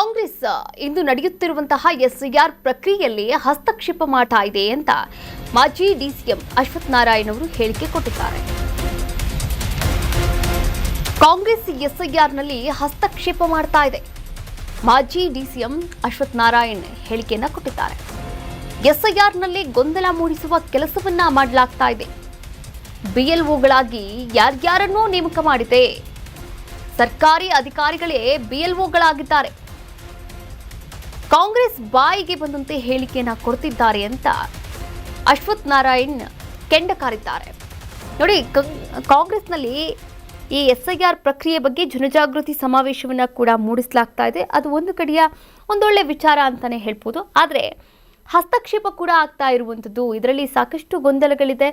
ಕಾಂಗ್ರೆಸ್ ಇಂದು ನಡೆಯುತ್ತಿರುವಂತಹ SIR ಪ್ರಕ್ರಿಯೆಯಲ್ಲಿ ಹಸ್ತಕ್ಷೇಪ ಮಾಡ್ತಾ ಇದೆ ಅಂತ ಮಾಜಿ ಡಿಸಿಎಂ ಅಶ್ವಥ್ ನಾರಾಯಣ್ ಅವರು ಹೇಳಿಕೆ ಕೊಟ್ಟಿದ್ದಾರೆ. ಕಾಂಗ್ರೆಸ್ ಎಸ್ಐಆರ್ನಲ್ಲಿ ಹಸ್ತಕ್ಷೇಪ ಮಾಡ್ತಾ ಇದೆ. ಮಾಜಿ ಡಿಸಿಎಂ ಅಶ್ವಥ್ ನಾರಾಯಣ್ ಹೇಳಿಕೆಯನ್ನ ಕೊಟ್ಟಿದ್ದಾರೆ. ಎಸ್ಐಆರ್ನಲ್ಲಿ ಗೊಂದಲ ಮೂಡಿಸುವ ಕೆಲಸವನ್ನ ಮಾಡಲಾಗ್ತಾ ಇದೆ. ಬಿಎಲ್ಒಗಳಾಗಿ ಯಾರ್ಯಾರನ್ನೂ ನೇಮಕ ಮಾಡಿದೆ. ಸರ್ಕಾರಿ ಅಧಿಕಾರಿಗಳೇ ಬಿಎಲ್ಒಗಳಾಗಿದ್ದಾರೆ. ಕಾಂಗ್ರೆಸ್ ಬಾಯಿಗೆ ಬಂದಂತೆ ಹೇಳಿಕೆಯನ್ನ ಕೊಡ್ತಿದ್ದಾರೆ ಅಂತ ಅಶ್ವಥ್ ನಾರಾಯಣ್ ಕೆಂಡ ಕಾರಿದ್ದಾರೆ. ನೋಡಿ, ಕಾಂಗ್ರೆಸ್ನಲ್ಲಿ ಈ ಎಸ್ಐಆರ್ ಪ್ರಕ್ರಿಯೆ ಬಗ್ಗೆ ಜನಜಾಗೃತಿ ಸಮಾವೇಶವನ್ನ ಕೂಡ ಮೂಡಿಸಲಾಗ್ತಾ ಇದೆ. ಅದು ಒಂದು ಕಡೆಯ ಒಂದೊಳ್ಳೆ ವಿಚಾರ ಅಂತಾನೆ ಹೇಳ್ಬೋದು. ಆದರೆ ಹಸ್ತಕ್ಷೇಪ ಕೂಡ ಆಗ್ತಾ ಇರುವಂಥದ್ದು, ಇದರಲ್ಲಿ ಸಾಕಷ್ಟು ಗೊಂದಲಗಳಿದೆ.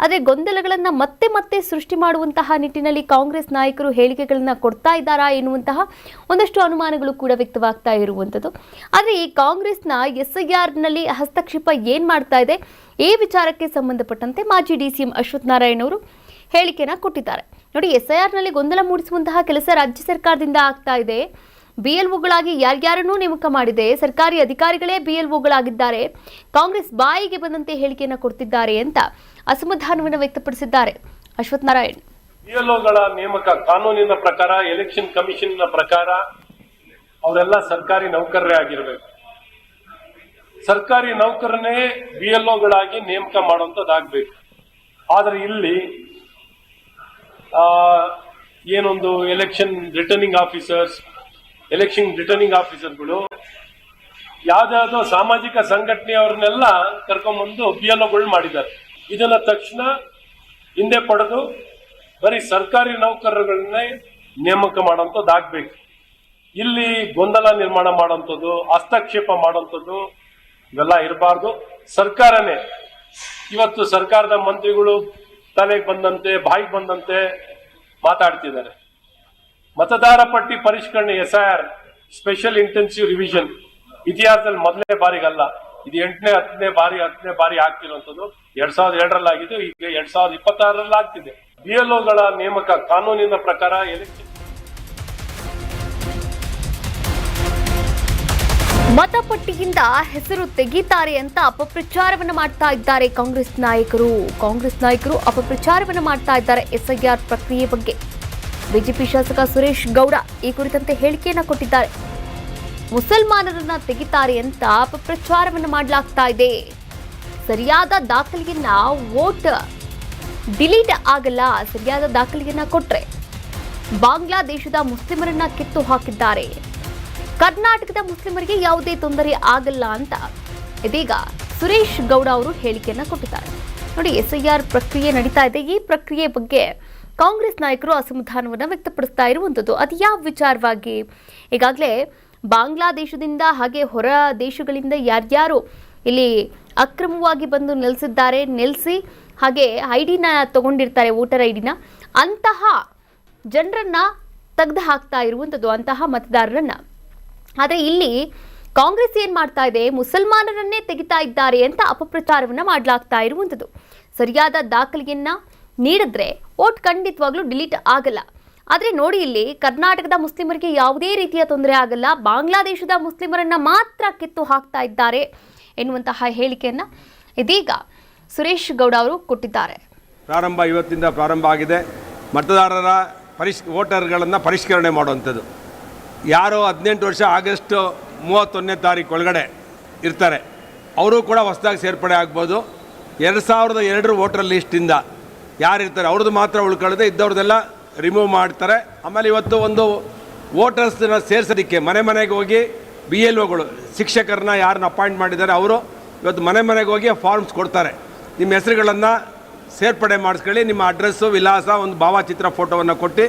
ಆದರೆ ಗೊಂದಲಗಳನ್ನು ಮತ್ತೆ ಮತ್ತೆ ಸೃಷ್ಟಿ ಮಾಡುವಂತಹ ನಿಟ್ಟಿನಲ್ಲಿ ಕಾಂಗ್ರೆಸ್ ನಾಯಕರು ಹೇಳಿಕೆಗಳನ್ನು ಕೊಡ್ತಾ ಇದ್ದಾರಾ ಎನ್ನುವಂತಹ ಒಂದಷ್ಟು ಅನುಮಾನಗಳು ಕೂಡ ವ್ಯಕ್ತವಾಗ್ತಾ ಇರುವಂಥದ್ದು. ಆದರೆ ಈ ಕಾಂಗ್ರೆಸ್ನ ಎಸ್ಐಆರ್ನಲ್ಲಿ ಹಸ್ತಕ್ಷೇಪ ಏನು ಮಾಡ್ತಾ ಇದೆ, ಈ ವಿಚಾರಕ್ಕೆ ಸಂಬಂಧಪಟ್ಟಂತೆ ಮಾಜಿ ಡಿಸಿಎಂ ಅಶ್ವಥ್ ನಾರಾಯಣ್ ಅವರು ಹೇಳಿಕೆಯನ್ನು ಕೊಟ್ಟಿದ್ದಾರೆ. ನೋಡಿ, ಎಸ್ಐಆರ್ನಲ್ಲಿ ಗೊಂದಲ ಮೂಡಿಸುವಂತಹ ಕೆಲಸ ರಾಜ್ಯ ಸರ್ಕಾರದಿಂದ ಆಗ್ತಾ ಇದೆ. ಬಿಎಲ್ಒಗಳಾಗಿ ಯಾರ್ಯಾರನ್ನೂ ನೇಮಕ ಮಾಡಿದೆ. ಸರ್ಕಾರಿ ಅಧಿಕಾರಿಗಳೇ ಬಿಎಲ್ಒಗಳಾಗಿದ್ದಾರೆ. ಕಾಂಗ್ರೆಸ್ ಬಾಯಿಗೆ ಬಂದಂತೆ ಹೇಳಿಕೆಯನ್ನು ಕೊಡ್ತಿದ್ದಾರೆ ಅಂತ ಅಸಮಾಧಾನವನ್ನು ವ್ಯಕ್ತಪಡಿಸಿದ್ದಾರೆ ಅಶ್ವಥ್ ನಾರಾಯಣ್. ಬಿಎಲ್ಒಗಳ ನೇಮಕ ಕಾನೂನಿನ ಪ್ರಕಾರ, ಎಲೆಕ್ಷನ್ ಕಮಿಷನ್ ಪ್ರಕಾರ ಅವರೆಲ್ಲ ಸರ್ಕಾರಿ ನೌಕರರೇ ಆಗಿರಬೇಕು. ಸರ್ಕಾರಿ ನೌಕರನ್ನೇ ಬಿಎಲ್ಒಗಳಾಗಿ ನೇಮಕ ಮಾಡುವಂತದ್ದಾಗಬೇಕು. ಆದರೆ ಇಲ್ಲಿ ಏನೊಂದು ಎಲೆಕ್ಷನ್ ರಿಟರ್ನಿಂಗ್ ಆಫೀಸರ್ಗಳು ಯಾವ್ದಾವುದೋ ಸಾಮಾಜಿಕ ಸಂಘಟನೆಯವ್ರನ್ನೆಲ್ಲ ಕರ್ಕೊಂಡ್ಬಂದು ಬಿಎಲ್ಒಗಳು ಮಾಡಿದ್ದಾರೆ. ಇದನ್ನ ತಕ್ಷಣ ಹಿಂದೆ ಪಡೆದು ಬರೀ ಸರ್ಕಾರಿ ನೌಕರರನ್ನೇ ನೇಮಕ ಮಾಡುವಂಥದ್ದಾಗಬೇಕು. ಇಲ್ಲಿ ಗೊಂದಲ ನಿರ್ಮಾಣ ಮಾಡುವಂಥದ್ದು, ಹಸ್ತಕ್ಷೇಪ ಮಾಡುವಂಥದ್ದು ಇವೆಲ್ಲ ಇರಬಾರ್ದು. ಸರ್ಕಾರನೇ ಇವತ್ತು ಸರ್ಕಾರದ ಮಂತ್ರಿಗಳು ತಲೆಗೆ ಬಂದಂತೆ ಬಾಯಿಗೆ ಬಂದಂತೆ ಮಾತಾಡ್ತಿದ್ದಾರೆ. ಮತದಾರ ಪಟ್ಟಿ ಪರಿಷ್ಕರಣೆ SIR ಸ್ಪೆಷಲ್ ಇಂಟೆನ್ಸಿವ್ ರಿವಿಷನ್ ಇತಿಹಾಸದಲ್ಲಿ ಮೊದಲನೇ ಬಾರಿಗಲ್ಲ, ಇದು 8ನೇ 10ನೇ ಬಾರಿ ಆಗ್ತಿರುವಂತದ್ದು. 2002ರಲ್ಲಿ ಆಗಿದ್ದು, ಈಗ 2026ರಲ್ಲಿ ಆಗ್ತಿದೆ. ಬಿಎಲ್ಒಗಳ ನೇಮಕ ಕಾನೂನಿನ ಪ್ರಕಾರ ಎಲೆಕ್ಷನ್ ಮತಪಟ್ಟಿಯಿಂದ ಹೆಸರು ತೆಗೀತಾರೆ ಅಂತ ಅಪಪ್ರಚಾರವನ್ನು ಮಾಡ್ತಾ ಇದ್ದಾರೆ ಕಾಂಗ್ರೆಸ್ ನಾಯಕರು ಅಪಪ್ರಚಾರವನ್ನು ಮಾಡ್ತಾ ಇದ್ದಾರೆ ಎಸ್ಐಆರ್ ಪ್ರಕ್ರಿಯೆ ಬಗ್ಗೆ. ಬಿಜೆಪಿ ಶಾಸಕ ಸುರೇಶ್ ಗೌಡ ಈ ಕುರಿತಂತೆ ಹೇಳಿಕೆಯನ್ನ ಕೊಟ್ಟಿದ್ದಾರೆ. ಮುಸಲ್ಮಾನರನ್ನ ತೆಗಿತಾರೆ ಅಂತ ಅಪಪ್ರಚಾರವನ್ನು ಮಾಡಲಾಗ್ತಾ ಇದೆ. ಸರಿಯಾದ ದಾಖಲೆಯನ್ನ ವೋಟ್ ಡಿಲೀಟ್ ಆಗಲ್ಲ. ಸರಿಯಾದ ದಾಖಲೆಯನ್ನ ಕೊಟ್ರೆ ಬಾಂಗ್ಲಾದೇಶದ ಮುಸ್ಲಿಮರನ್ನ ಕಿತ್ತು ಹಾಕಿದ್ದಾರೆ. ಕರ್ನಾಟಕದ ಮುಸ್ಲಿಮರಿಗೆ ಯಾವುದೇ ತೊಂದರೆ ಆಗಲ್ಲ ಅಂತ ಇದೀಗ ಸುರೇಶ್ ಗೌಡ ಅವರು ಹೇಳಿಕೆಯನ್ನ ಕೊಟ್ಟಿದ್ದಾರೆ. ನೋಡಿ, ಎಸ್ಐಆರ್ ಪ್ರಕ್ರಿಯೆ ನಡೀತಾ ಇದೆ. ಈ ಪ್ರಕ್ರಿಯೆ ಬಗ್ಗೆ ಕಾಂಗ್ರೆಸ್ ನಾಯಕರು ಅಸಮಾಧಾನವನ್ನು ವ್ಯಕ್ತಪಡಿಸ್ತಾ ಇರುವಂಥದ್ದು. ಅದು ಯಾವ ವಿಚಾರವಾಗಿ? ಈಗಾಗಲೇ ಬಾಂಗ್ಲಾದೇಶದಿಂದ ಹಾಗೆ ಹೊರ ದೇಶಗಳಿಂದ ಯಾರ್ಯಾರು ಇಲ್ಲಿ ಅಕ್ರಮವಾಗಿ ಬಂದು ನೆಲೆಸಿ ಹಾಗೆ ಐಡಿನ ತಗೊಂಡಿರ್ತಾರೆ, ವೋಟರ್ ಐಡಿನ, ಅಂತಹ ಜನರನ್ನ ತೆಗೆದು ಹಾಕ್ತಾ ಇರುವಂಥದ್ದು, ಅಂತಹ ಮತದಾರರನ್ನ. ಆದರೆ ಇಲ್ಲಿ ಕಾಂಗ್ರೆಸ್ ಏನ್ ಮಾಡ್ತಾ ಇದೆ, ಮುಸಲ್ಮಾನರನ್ನೇ ತೆಗಿತಾ ಇದ್ದಾರೆ ಅಂತ ಅಪಪ್ರಚಾರವನ್ನ ಮಾಡಲಾಗ್ತಾ ಇರುವಂಥದ್ದು. ಸರಿಯಾದ ದಾಖಲೆಯನ್ನ ನೀಡಿದ್ರೆ ವೋಟ್ ಖಂಡಿತವಾಗ್ಲೂ ಡಿಲೀಟ್ ಆಗಲ್ಲ. ಆದರೆ ನೋಡಿ, ಇಲ್ಲಿ ಕರ್ನಾಟಕದ ಮುಸ್ಲಿಮರಿಗೆ ಯಾವುದೇ ರೀತಿಯ ತೊಂದರೆ ಆಗಲ್ಲ, ಬಾಂಗ್ಲಾದೇಶದ ಮುಸ್ಲಿಮರನ್ನ ಮಾತ್ರ ಕಿತ್ತು ಹಾಕ್ತಾ ಇದ್ದಾರೆ ಎನ್ನುವಂತಹ ಹೇಳಿಕೆಯನ್ನ ಇದೀಗ ಸುರೇಶ್ ಗೌಡ ಅವರು ಕೊಟ್ಟಿದ್ದಾರೆ. ಇವತ್ತಿಂದ ಪ್ರಾರಂಭ ಆಗಿದೆ. ಮತದಾರರ ವೋಟರ್ಗಳನ್ನು ಪರಿಷ್ಕರಣೆ ಮಾಡುವಂಥದ್ದು. ಯಾರು 18 ವರ್ಷ ಆಗಸ್ಟ್ 31ನೇ ತಾರೀಕು ಒಳಗಡೆ ಇರ್ತಾರೆ, ಅವರು ಕೂಡ ಹೊಸದಾಗಿ ಸೇರ್ಪಡೆ ಆಗ್ಬೋದು. 2002 ವೋಟರ್ ಲಿಸ್ಟಿಂದ ಯಾರಿರ್ತಾರೆ ಅವ್ರದ್ದು ಮಾತ್ರ ಉಳ್ಕೊಳ್ಳದೆ, ಇದ್ದವ್ರದ್ದೆಲ್ಲ ರಿಮೂವ್ ಮಾಡ್ತಾರೆ. ಆಮೇಲೆ ಇವತ್ತು ಒಂದು ವೋಟರ್ಸ್ನ ಸೇರಿಸೋದಕ್ಕೆ ಮನೆಗೆ ಹೋಗಿ BLOಗಳು, ಶಿಕ್ಷಕರನ್ನ ಯಾರನ್ನ ಅಪಾಯಿಂಟ್ ಮಾಡಿದ್ದಾರೆ ಅವರು ಇವತ್ತು ಮನೆಗೆ ಹೋಗಿ ಫಾರ್ಮ್ಸ್ ಕೊಡ್ತಾರೆ. ನಿಮ್ಮ ಹೆಸರುಗಳನ್ನು ಸೇರ್ಪಡೆ ಮಾಡಿಸ್ಕೊಳ್ಳಿ, ನಿಮ್ಮ ಅಡ್ರೆಸ್ಸು, ವಿಳಾಸ, ಒಂದು ಭಾವಚಿತ್ರ ಫೋಟೋವನ್ನು ಕೊಟ್ಟು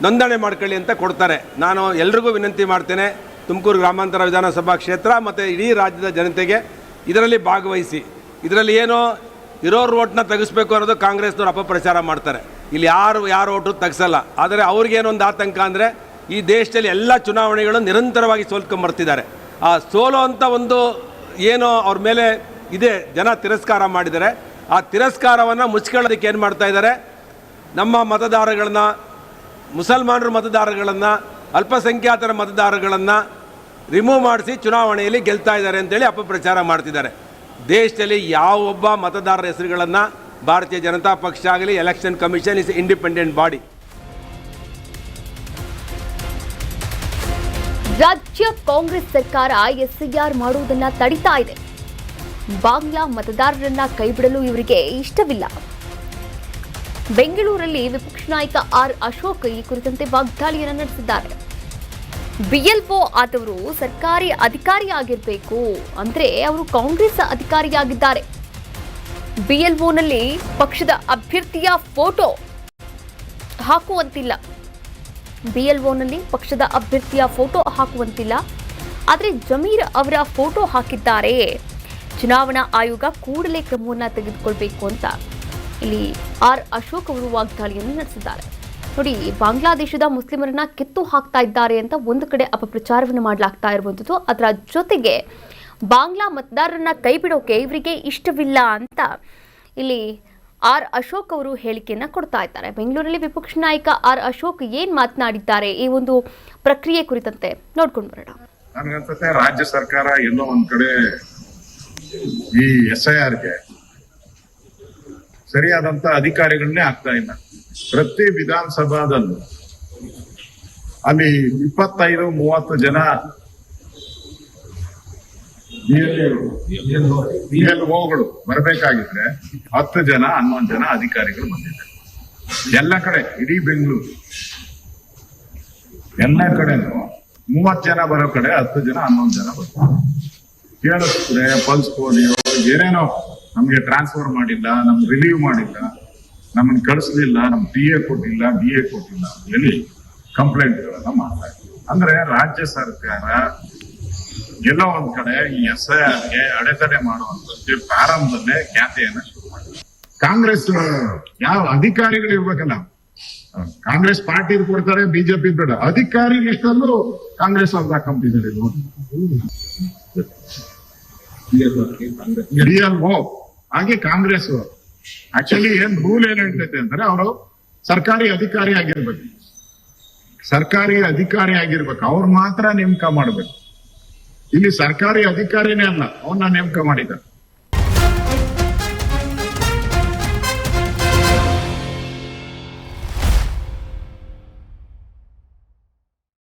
ನೋಂದಣಿ ಮಾಡ್ಕೊಳ್ಳಿ ಅಂತ ಕೊಡ್ತಾರೆ. ನಾನು ಎಲ್ರಿಗೂ ವಿನಂತಿ ಮಾಡ್ತೇನೆ, ತುಮಕೂರು ಗ್ರಾಮಾಂತರ ವಿಧಾನಸಭಾ ಕ್ಷೇತ್ರ ಮತ್ತು ಇಡೀ ರಾಜ್ಯದ ಜನತೆಗೆ ಇದರಲ್ಲಿ ಭಾಗವಹಿಸಿ. ಇದರಲ್ಲಿ ಏನೋ ಇರೋರು ಓಟ್ನ ತೆಗಿಸ್ಬೇಕು ಅನ್ನೋದು ಕಾಂಗ್ರೆಸ್ನವ್ರು ಅಪಪ್ರಚಾರ ಮಾಡ್ತಾರೆ. ಇಲ್ಲಿ ಯಾರು ಓಟು ತೆಗಿಸಲ್ಲ. ಆದರೆ ಅವ್ರಿಗೇನೊಂದು ಆತಂಕ ಅಂದರೆ, ಈ ದೇಶದಲ್ಲಿ ಎಲ್ಲ ಚುನಾವಣೆಗಳು ನಿರಂತರವಾಗಿ ಸೋಲ್ಕೊಂಬರ್ತಿದ್ದಾರೆ. ಆ ಸೋಲೋ ಅಂತ ಒಂದು ಏನೋ ಅವ್ರ ಮೇಲೆ ಇದೆ, ಜನ ತಿರಸ್ಕಾರ ಮಾಡಿದ್ದಾರೆ. ಆ ತಿರಸ್ಕಾರವನ್ನು ಮುಚ್ಕೊಳ್ಳೋದಕ್ಕೆ ಏನು ಮಾಡ್ತಾ ಇದ್ದಾರೆ, ನಮ್ಮ ಮತದಾರಗಳನ್ನ, ಮುಸಲ್ಮಾನರ ಮತದಾರಗಳನ್ನು, ಅಲ್ಪಸಂಖ್ಯಾತರ ಮತದಾರಗಳನ್ನು ರಿಮೂವ್ ಮಾಡಿಸಿ ಚುನಾವಣೆಯಲ್ಲಿ ಗೆಲ್ತಾ ಇದ್ದಾರೆ ಅಂತೇಳಿ ಅಪಪ್ರಚಾರ ಮಾಡ್ತಿದ್ದಾರೆ. ದೇಶದಲ್ಲಿ ಯಾವೊಬ್ಬ ಮತದಾರರ ಹೆಸರುಗಳನ್ನು ಭಾರತೀಯ ಜನತಾ ಪಕ್ಷ ಆಗಲಿ, election commission is independent body. ರಾಜ್ಯ ಕಾಂಗ್ರೆಸ್ ಸರ್ಕಾರ ಎಸ್ಐಆರ್ ಮಾಡುವುದನ್ನ ತಡಿತಾ ಇದೆ. ಬಾಂಗ್ಲಾ ಮತದಾರರನ್ನ ಕೈಬಿಡಲು ಇವರಿಗೆ ಇಷ್ಟವಿಲ್ಲ. ಬೆಂಗಳೂರಲ್ಲಿ ವಿಪಕ್ಷ ನಾಯಕ ಆರ್ ಅಶೋಕ್ ಈ ಕುರಿತಂತೆ ವಾಗ್ದಾಳಿಯನ್ನು ನಡೆಸಿದ್ದಾರೆ. ಬಿಎಲ್ಒ ಆದವರು ಸರ್ಕಾರಿ ಅಧಿಕಾರಿಯಾಗಿರಬೇಕು, ಅಂದ್ರೆ ಅವರು ಕಾಂಗ್ರೆಸ್ ಅಧಿಕಾರಿಯಾಗಿದ್ದಾರೆ. ಬಿಎಲ್ಒನಲ್ಲಿ ಪಕ್ಷದ ಅಭ್ಯರ್ಥಿಯ ಫೋಟೋ ಹಾಕುವಂತಿಲ್ಲ. ಆದರೆ ಜಮೀರ್ ಅವರ ಫೋಟೋ ಹಾಕಿದ್ದಾರೆ. ಚುನಾವಣಾ ಆಯೋಗ ಕೂಡಲೇ ಕ್ರಮವನ್ನು ತೆಗೆದುಕೊಳ್ಬೇಕು ಅಂತ ಇಲ್ಲಿ ಆರ್ ಅಶೋಕ್ ಅವರು ವಾಗ್ದಾಳಿಯನ್ನು ನಡೆಸಿದ್ದಾರೆ. ನೋಡಿ, ಬಾಂಗ್ಲಾದೇಶದ ಮುಸ್ಲಿಮರನ್ನ ಕಿತ್ತು ಹಾಕ್ತಾ ಇದ್ದಾರೆ ಅಂತ ಒಂದು ಕಡೆ ಅಪಪ್ರಚಾರವನ್ನು ಮಾಡಲಾಗ್ತಾ ಇರುವಂಥದ್ದು. ಅದರ ಜೊತೆಗೆ ಬಾಂಗ್ಲಾ ಮತದಾರರನ್ನ ಕೈಬಿಡೋಕೆ ಇವರಿಗೆ ಇಷ್ಟವಿಲ್ಲ ಅಂತ ಇಲ್ಲಿ ಆರ್ ಅಶೋಕ್ ಅವರು ಹೇಳಿಕೆಯನ್ನ ಕೊಡ್ತಾ ಇದ್ದಾರೆ. ಬೆಂಗಳೂರಲ್ಲಿ ವಿಪಕ್ಷ ನಾಯಕ ಆರ್ ಅಶೋಕ್ ಏನ್ ಮಾತನಾಡಿದ್ದಾರೆ ಈ ಒಂದು ಪ್ರಕ್ರಿಯೆ ಕುರಿತಂತೆ ನೋಡ್ಕೊಂಡು ಬರೋಣ. ನನಗನ್ಸುತ್ತೆ ರಾಜ್ಯ ಸರ್ಕಾರ ಎಲ್ಲೋ ಒಂದ್ ಕಡೆ ಈ SIRಗೆ ಸರಿಯಾದಂತ ಅಧಿಕಾರಿಗಳನ್ನೇ ಆಗ್ತಾ ಇಲ್ಲ. ಪ್ರತಿ ವಿಧಾನಸಭಾದಲ್ಲೂ ಅಲ್ಲಿ 25-30 ಜನ BLOಗಳು ಬರಬೇಕಾಗಿದ್ರೆ 10 ಜನ 11 ಜನ ಅಧಿಕಾರಿಗಳು ಬಂದಿದ್ದಾರೆ. ಎಲ್ಲ ಕಡೆ ಇಡೀ ಬೆಂಗಳೂರು ಎಲ್ಲ ಕಡೆನೂ 30 ಜನ ಬರೋ ಕಡೆ 10 ಜನ 11 ಜನ ಬರ್ತಾರೆ. ಕೇಳಿಸ್ರೆ ಪಲ್ಸ್ ಪೋಲಿಯೋ ಏನೇನೋ ನಮ್ಗೆ ಟ್ರಾನ್ಸ್ಫರ್ ಮಾಡಿಲ್ಲ, ನಮ್ಗೆ ರಿಲೀವ್ ಮಾಡಿಲ್ಲ, ನಮ್ಮನ್ನ ಕಳಿಸ್ಲಿಲ್ಲ, ನಮ್ PA ಕೊಟ್ಟಿಲ್ಲ, BA ಕೊಟ್ಟಿಲ್ಲ ಹೇಳಿ ಕಂಪ್ಲೇಂಟ್ಗಳನ್ನ ಮಾಡ್ತಾರೆ. ಅಂದ್ರೆ ರಾಜ್ಯ ಸರ್ಕಾರ ಎಲ್ಲೋ ಒಂದ್ ಕಡೆ ಈ SIRಗೆ ಅಡೆತಡೆ ಮಾಡುವಂತಕ್ಕೆ ಪ್ರಾರಂಭದಲ್ಲೇ ಖ್ಯಾತೆಯನ್ನ ಶುರು ಮಾಡಿದೆ. ಕಾಂಗ್ರೆಸ್ ಯಾವ ಅಧಿಕಾರಿಗಳು ಇರ್ಬೇಕಲ್ಲ, ಕಾಂಗ್ರೆಸ್ ಪಾರ್ಟಿ ಕೊಡ್ತಾರೆ, ಬಿಜೆಪಿ ಬೇಡ, ಅಧಿಕಾರಿ ಲಿಸ್ಟಲ್ಲೂ ಕಾಂಗ್ರೆಸ್ ಅವ್ರು ಹಾಕೊಂಡಿದ್ದಾರೆ. BLO ಹಾಗೆ ಕಾಂಗ್ರೆಸ್ ಆಕ್ಚುಲಿ ಏನ್ ರೂಲ್ ಏನ್ ಹೇಳ್ತೈತೆ ಅಂದ್ರೆ ಅವರು ಸರ್ಕಾರಿ ಅಧಿಕಾರಿ ಆಗಿರ್ಬೇಕು, ಅವ್ರು ಮಾತ್ರ ನೇಮಕ ಮಾಡ್ಬೇಕು. ಇಲ್ಲಿ ಸರ್ಕಾರಿ ಅಧಿಕಾರಿನೇ ಅಲ್ಲ, ಅವನ್ನ ನೇಮಕ ಮಾಡಿದ್ದಾರೆ.